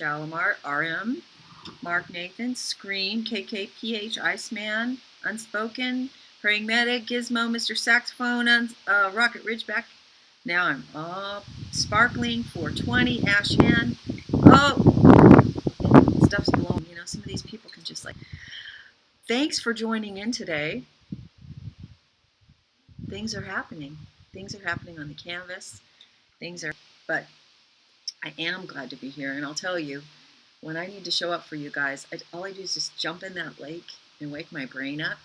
Shalimar, RM, Mark Nathan, Scream, KKPH, Iceman, Unspoken, Praying Medic, Gizmo, Mr. Saxophone, Rocket Ridgeback. Now I'm all sparkling, 420, Ash Hand. Oh, stuff's blowing. Some of these people can just thanks for joining in today. Things are happening. Things are happening on the canvas. But I am glad to be here, and I'll tell you, when I need to show up for you guys, all I do is just jump in that lake and wake my brain up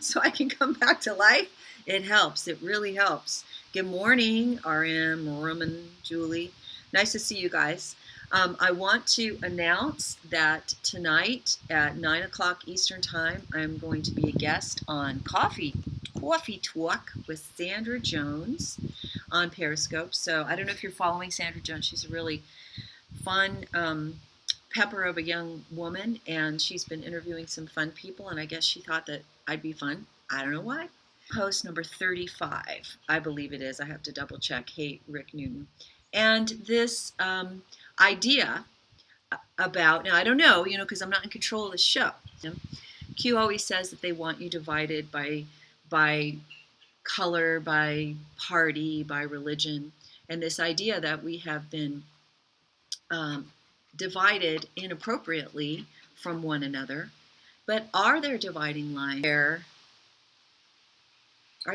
so I can come back to life. It helps. It really helps. Good morning, RM, Roman, Julie. Nice to see you guys. I want to announce that tonight at 9 o'clock Eastern Time, I'm going to be a guest on Coffee Talk with Sandra Jones on Periscope. So I don't know if you're following Sandra Jones. She's a really fun pepper of a young woman, and she's been interviewing some fun people, and I guess she thought that I'd be fun. I don't know why. Post number 35, I believe it is. I have to double check. Hey, Rick Newton. And this idea about, now I don't know, because I'm not in control of the show. Q always says that they want you divided by color, by party, by religion, and this idea that we have been divided inappropriately from one another. But are there dividing lines? Are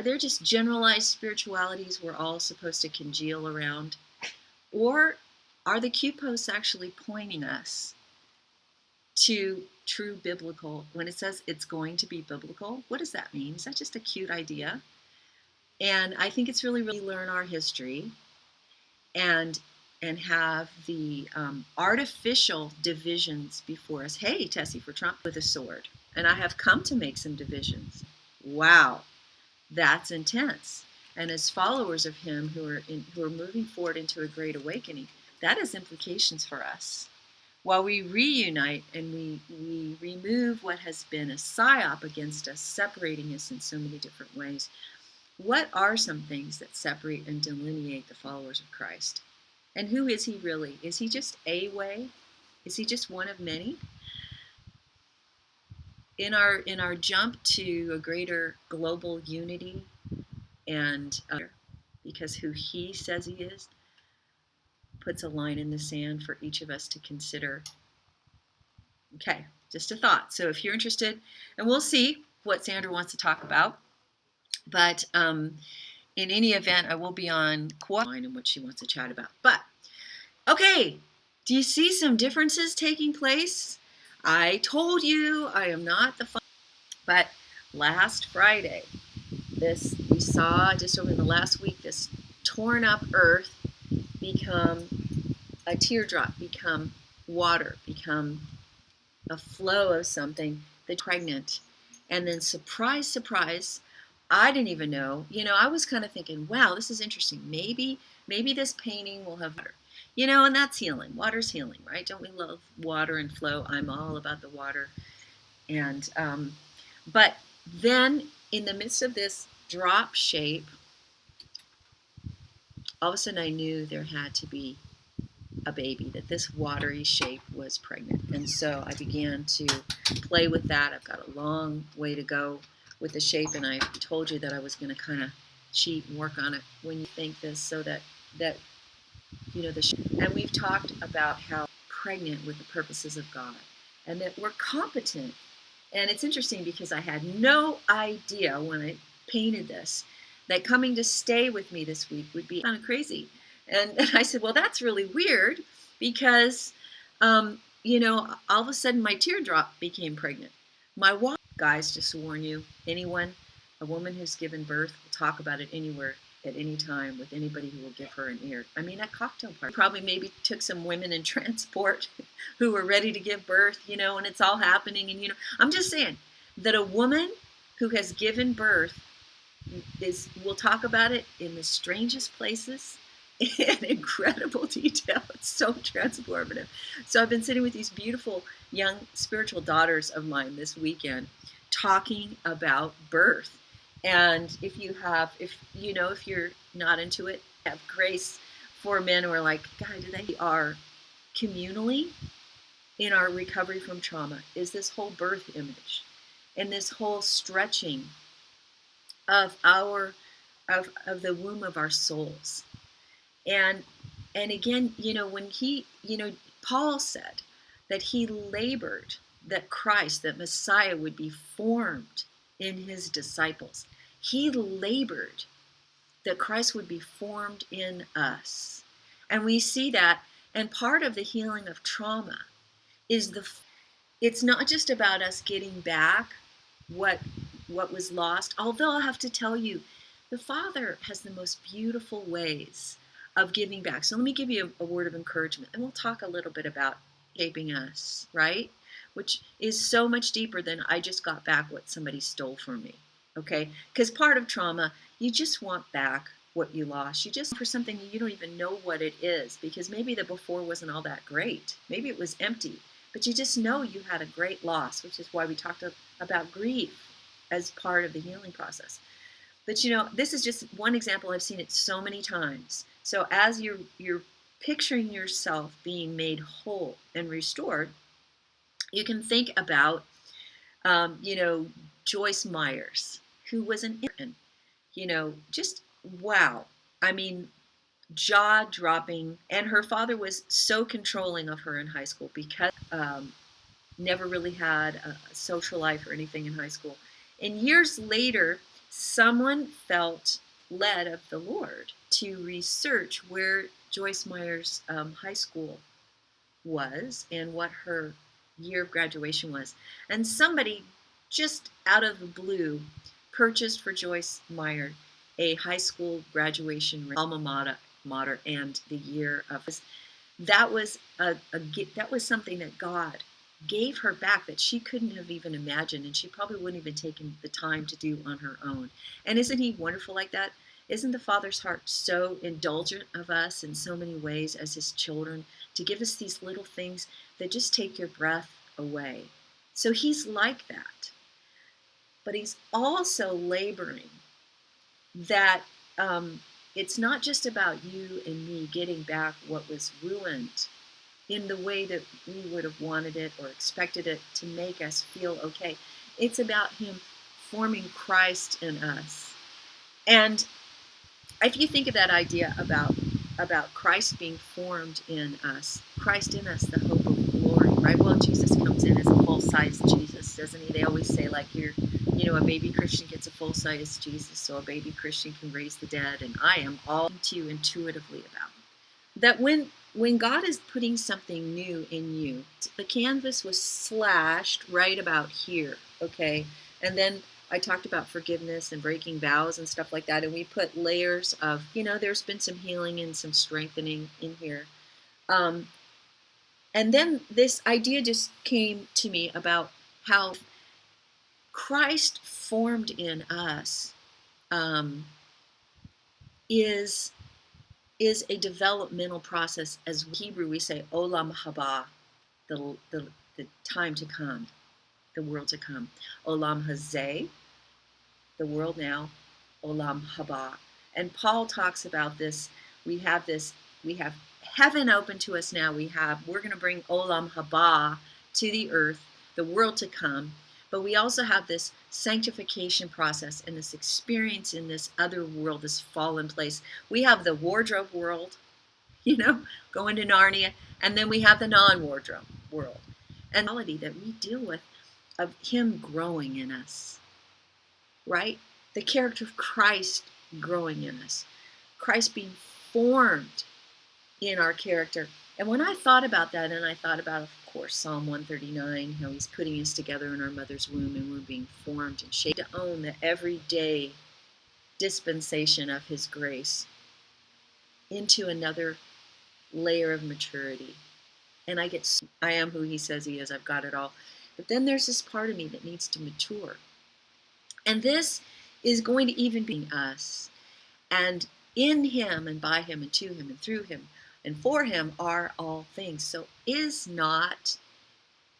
there just generalized spiritualities we're all supposed to congeal around? Or are the Q posts actually pointing us to true biblical? When it says it's going to be biblical, what does that mean? Is that just a cute idea? And I think it's really learn our history and have the artificial divisions before us. Hey, Tessie for Trump with a sword. And I have come to make some divisions. Wow, that's intense. And as followers of him who are moving forward into a great awakening, that has implications for us. While we reunite and we remove what has been a psyop against us, separating us in so many different ways, what are some things that separate and delineate the followers of Christ? And who is he really? Is he just a way? Is he just one of many? In our jump to a greater global unity, and because who he says he is, puts a line in the sand for each of us to consider. Okay, just a thought. So if you're interested, and we'll see what Sandra wants to talk about, but in any event, I will be on line and what she wants to chat about. But, okay, do you see some differences taking place? I told you I am not the fun. But last Friday, we saw just over the last week, this torn up earth become a teardrop, become water, become a flow of something that's pregnant. And then surprise, surprise, I didn't even know. I was kind of thinking, wow, this is interesting. Maybe this painting will have water. And that's healing. Water's healing, right? Don't we love water and flow? I'm all about the water. And but then in the midst of this drop shape, all of a sudden I knew there had to be a baby, that this watery shape was pregnant. And so I began to play with that. I've got a long way to go with the shape, and I told you that I was going to kind of cheat and work on it when you think this, so that the shape. And we've talked about how pregnant with the purposes of God, and that we're competent. And it's interesting because I had no idea when I painted this that coming to stay with me this week would be kind of crazy. And I said, well, that's really weird because, all of a sudden my teardrop became pregnant. My wife, guys, just to warn you, a woman who's given birth will talk about it anywhere, at any time, with anybody who will give her an ear. I mean, at cocktail party, probably maybe took some women in transport who were ready to give birth, and it's all happening. And, I'm just saying that a woman who has given birth will talk about it in the strangest places in incredible detail. It's so transformative. So I've been sitting with these beautiful young spiritual daughters of mine this weekend talking about birth. And if you're not into it, have grace for men who are like, God, they are communally in our recovery from trauma is this whole birth image and this whole stretching of our of the womb of our souls. And again, when Paul said that he labored that Christ, that Messiah would be formed in his disciples. He labored that Christ would be formed in us. And we see that, and part of the healing of trauma is it's not just about us getting back what was lost, although I have to tell you, the Father has the most beautiful ways of giving back. So let me give you a word of encouragement, and we'll talk a little bit about shaping us, right? Which is so much deeper than I just got back what somebody stole from me, okay? Because part of trauma, you just want back what you lost. You just for something you don't even know what it is, because maybe the before wasn't all that great. Maybe it was empty, but you just know you had a great loss, which is why we talked about grief as part of the healing process. But this is just one example. I've seen it so many times. So as you're picturing yourself being made whole and restored, you can think about, Joyce Myers, who was an intern, just wow. I mean, jaw-dropping. And her father was so controlling of her in high school because never really had a social life or anything in high school. And years later, someone felt led of the Lord to research where Joyce Myers' high school was and what her year of graduation was. And somebody just out of the blue purchased for Joyce Meyer a high school graduation alma mater and the year of that was that was something that God gave her back that she couldn't have even imagined, and she probably wouldn't even taken the time to do on her own. And isn't he wonderful like that? Isn't the Father's heart so indulgent of us in so many ways as his children, to give us these little things that just take your breath away? So he's like that. But he's also laboring that it's not just about you and me getting back what was ruined in the way that we would have wanted it or expected it to make us feel okay. It's about him forming Christ in us. And if you think of that idea about Christ being formed in us, Christ in us, the hope of glory, right? Well, Jesus comes in as a full-size Jesus, doesn't he? They always say, like, a baby Christian gets a full-size Jesus, so a baby Christian can raise the dead, and I am all to you intuitively about that. When God is putting something new in you, the canvas was slashed right about here, okay? And then I talked about forgiveness and breaking vows and stuff like that, and we put layers of, there's been some healing and some strengthening in here. And then this idea just came to me about how Christ formed in us is a developmental process. As Hebrew we say olam haba, the time to come, the world to come. Olam hazeh, the world now. Olam haba. And Paul talks about this. We have heaven open to us now. We're going to bring olam haba to the earth, the world to come. But we also have this sanctification process and this experience in this other world, this fallen place. We have the wardrobe world, going to Narnia, and then we have the non-wardrobe world. And the reality that we deal with of him growing in us, right? The character of Christ growing in us. Christ being formed in our character. And when I thought about that, and I thought about, of course, Psalm 139, how he's putting us together in our mother's womb and we're being formed and shaped to own the everyday dispensation of his grace into another layer of maturity. And I am who he says he is. I've got it all. But then there's this part of me that needs to mature. And this is going to even be us. And in him and by him and to him and through him and for him are all things. So is it not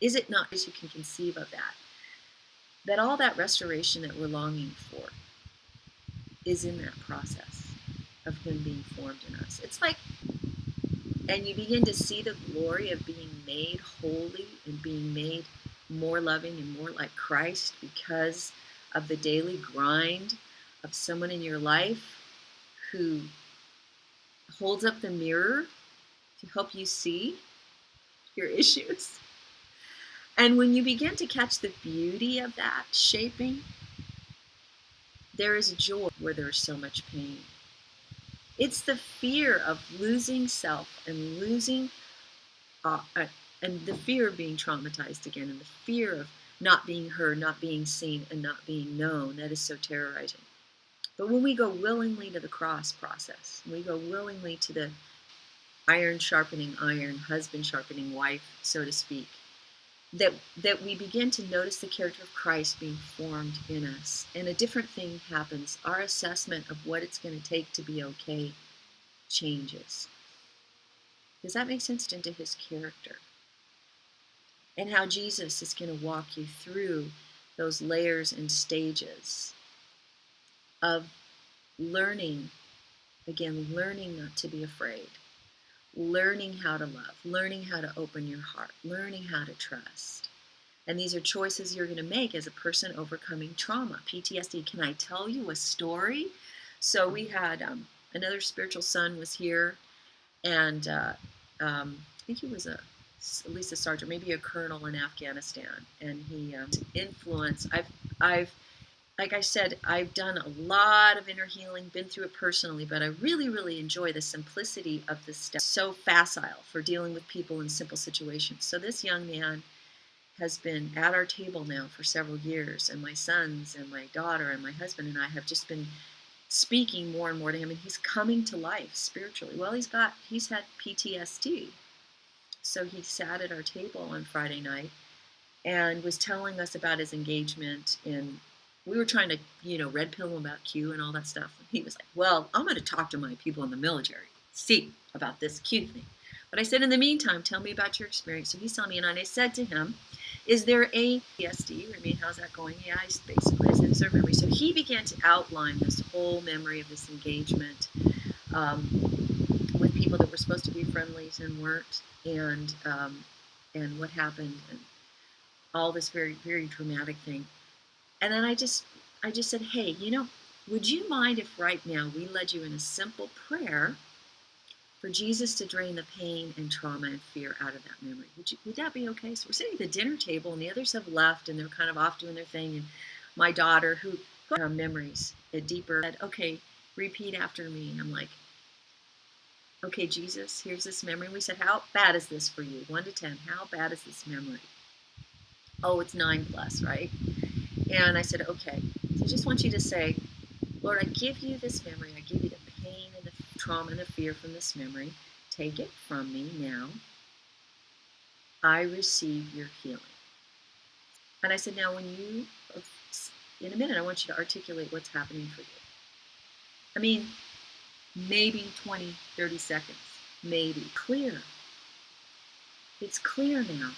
as you can conceive of that all that restoration that we're longing for is in that process of him being formed in us? It's like And you begin to see the glory of being made holy and being made more loving and more like Christ because of the daily grind of someone in your life who holds up the mirror to help you see your issues. And when you begin to catch the beauty of that shaping, there is joy where there's so much pain. It's the fear of losing self and losing, and the fear of being traumatized again, and the fear of not being heard, not being seen, and not being known that is so terrorizing. But when we go willingly to the cross process, we go willingly to the iron sharpening iron, husband sharpening wife, so to speak, that we begin to notice the character of Christ being formed in us. And a different thing happens. Our assessment of what it's going to take to be okay changes. Does that make sense into his character? And how Jesus is going to walk you through those layers and stages of learning, again, learning not to be afraid, learning how to love, learning how to open your heart, learning how to trust. And these are choices you're going to make as a person overcoming trauma, PTSD. Can I tell you a story? So we had another spiritual son was here, and I think he was at least a sergeant, maybe a colonel in Afghanistan, and he influenced. I've like I said, I've done a lot of inner healing, been through it personally, but I really, really enjoy the simplicity of this stuff. So facile for dealing with people in simple situations. So this young man has been at our table now for several years, and my sons and my daughter and my husband and I have just been speaking more and more to him, and he's coming to life spiritually. Well, he's had PTSD. So he sat at our table on Friday night and was telling us about his engagement in, we were trying to, red pill him about Q and all that stuff. And he was like, well, I'm going to talk to my people in the military, see about this Q thing. But I said, in the meantime, tell me about your experience. So he's telling me, and I said to him, is there a PTSD? I mean, how's that going? Yeah, I said, is there memory? So he began to outline this whole memory of this engagement with people that were supposed to be friendlies and weren't, and what happened, and all this very, very dramatic thing. And then I just said, hey, would you mind if right now we led you in a simple prayer for Jesus to drain the pain and trauma and fear out of that memory? Would that be okay? So we're sitting at the dinner table, and the others have left, and they're kind of off doing their thing. And my daughter, who memories, a deeper, said, okay, repeat after me. And I'm like, okay, Jesus, here's this memory. We said, how bad is this for you? 1 to 10. How bad is this memory? Oh, it's 9+, right? And I said, okay. So I just want you to say, Lord, I give you this memory. I give you the pain and the trauma and the fear from this memory. Take it from me now. I receive your healing. And I said, now in a minute, I want you to articulate what's happening for you. I mean, maybe 20, 30 seconds, maybe. Clear. It's clear now.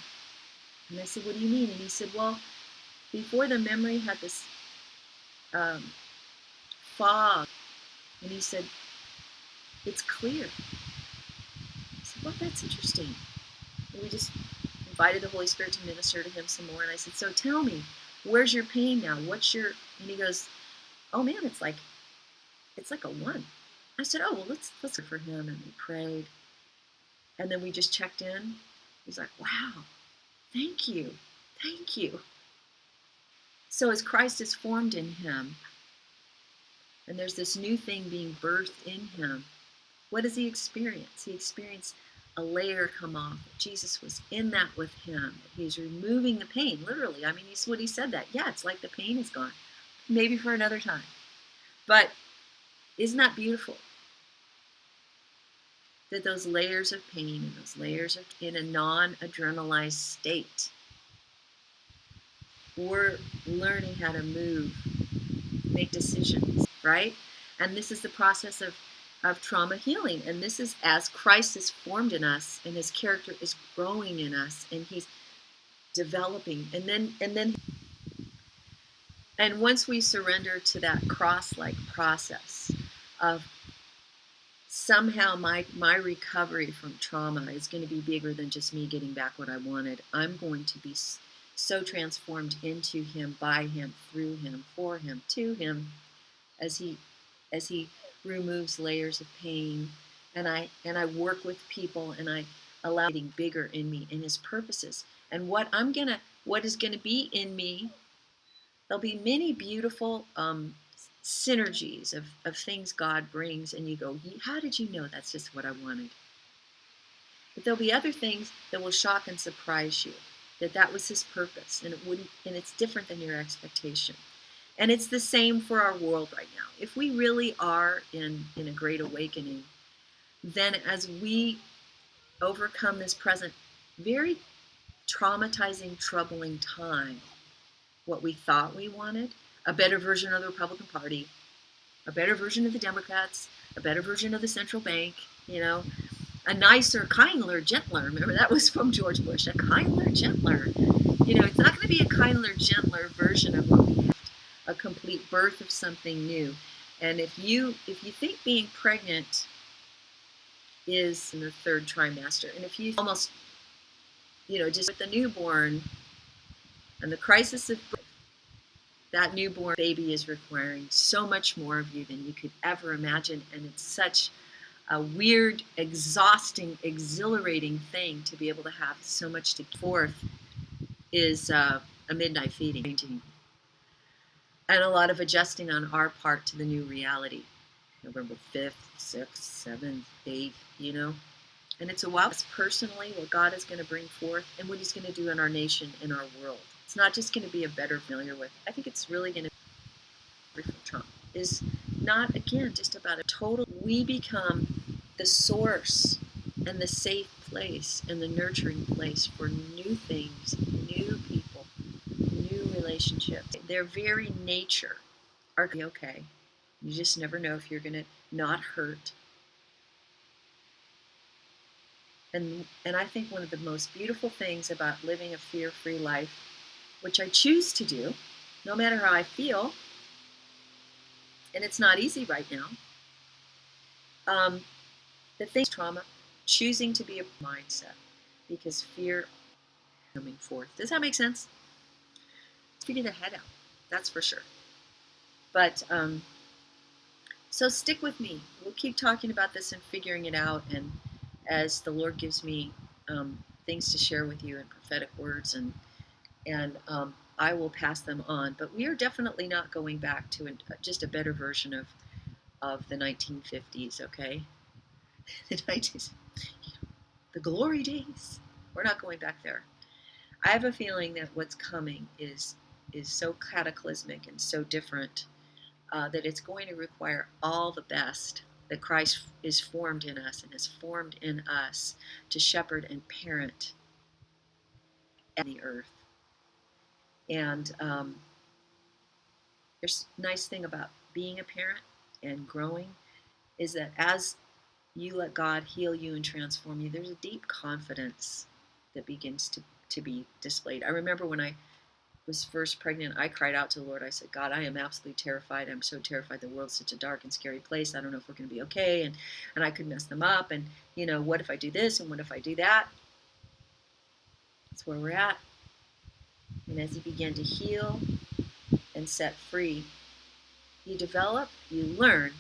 And I said, what do you mean? And he said, well, before the memory had this fog. And he said, it's clear. I said, well, that's interesting. And we just invited the Holy Spirit to minister to him some more. And I said, so tell me, where's your pain now? And he goes, oh man, it's like a 1. I said, oh, well, let's pray for him. And we prayed. And then we just checked in. He's like, wow, thank you. Thank you. So as Christ is formed in him, and there's this new thing being birthed in him, what does he experience? He experienced a layer come off. Jesus was in that with him. He's removing the pain, literally. I mean, he said that. Yeah, it's like the pain is gone. Maybe for another time. But isn't that beautiful? That those layers of pain and those layers of in a non-adrenalized state, we're learning how to move, make decisions, right? And this is the process of trauma healing. And this is as Christ is formed in us and his character is growing in us and he's developing. And once we surrender to that cross-like process of somehow my recovery from trauma is going to be bigger than just me getting back what I wanted. I'm going to be so transformed into him, by him, through him, for him, to him, as he removes layers of pain, and I work with people, and I allow getting bigger in me and his purposes. And what is gonna be in me, there'll be many beautiful synergies of things God brings, and you go, how did you know that's just what I wanted? But there'll be other things that will shock and surprise you, that was his purpose, and it's different than your expectation. And it's the same for our world right now. If we really are in a great awakening, then as we overcome this present very traumatizing, troubling time, what we thought we wanted, a better version of the Republican Party, a better version of the Democrats, a better version of the central bank, a nicer, kindler, gentler. Remember, that was from George Bush, a kindler, gentler. It's not going to be a kindler, gentler version of what we have, a complete birth of something new. And if you think being pregnant is in the third trimester, and if you almost, just with the newborn and the crisis of birth, that newborn baby is requiring so much more of you than you could ever imagine. And it's such a weird, exhausting, exhilarating thing to be able to have so much to give forth is a midnight feeding. And a lot of adjusting on our part to the new reality. November 5th, 6th, 7th, 8th, And it's a while. It's personally what God is going to bring forth and what he's going to do in our nation, in our world. It's not just going to be a better familiar with. I think it's really going to be from Trump. Is not, again, just about a total. We become the source and the safe place and the nurturing place for new things, new people, new relationships. Their very nature are going to be okay. You just never know if you're going to not hurt. And I think one of the most beautiful things about living a fear-free life, which I choose to do, no matter how I feel, and it's not easy right now, the things trauma, choosing to be a mindset, because fear coming forth. Does that make sense? Figure the head out, that's for sure. But so stick with me. We'll keep talking about this and figuring it out, and as the Lord gives me things to share with you and prophetic words, and I will pass them on. But we are definitely not going back to just a better version of the 1950s, okay? The 90s, the glory days. We're not going back there. I have a feeling that what's coming is so cataclysmic and so different that it's going to require all the best that Christ is formed in us and is formed in us to shepherd and parent the earth. And there's a nice thing about being a parent and growing is that as you let God heal you and transform you, there's a deep confidence that begins to be displayed. I remember when I was first pregnant, I cried out to the Lord. I said, God, I am absolutely terrified. I'm so terrified. The world's such a dark and scary place. I don't know if we're going to be okay. And I could mess them up. And, what if I do this? And what if I do that? That's where we're at. And as he began to heal and set free, you develop, you learn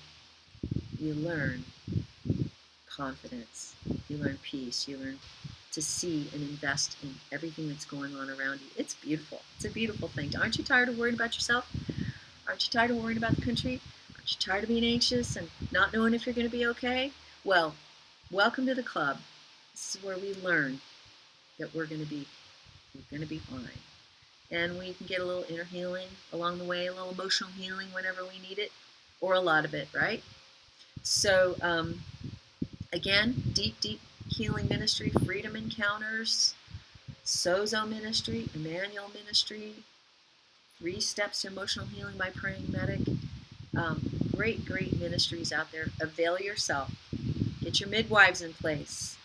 confidence, you learn peace, you learn to see and invest in everything that's going on around you. It's beautiful. It's a beautiful thing. Aren't you tired of worrying about yourself? Aren't you tired of worrying about the country? Aren't you tired of being anxious and not knowing if you're going to be okay? Well, welcome to the club. This is where we learn that we're going to be fine. And we can get a little inner healing along the way, a little emotional healing whenever we need it, or a lot of it, right? So, again, deep healing ministry, freedom encounters, Sozo ministry, Emmanuel ministry, 3 steps to emotional healing by praying medic. Great ministries out there. Avail yourself. Get your midwives in place,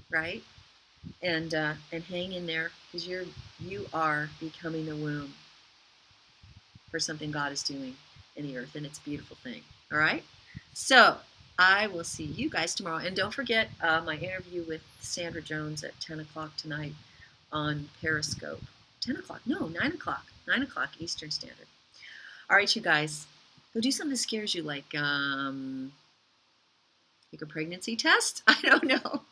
right? And hang in there, because you are becoming the womb for something God is doing in the earth, and it's a beautiful thing. All right. So I will see you guys tomorrow. And don't forget my interview with Sandra Jones at 10 o'clock tonight on Periscope. 10 o'clock? No, 9 o'clock. 9 o'clock Eastern Standard. All right, you guys. Go do something that scares you, like take a pregnancy test? I don't know.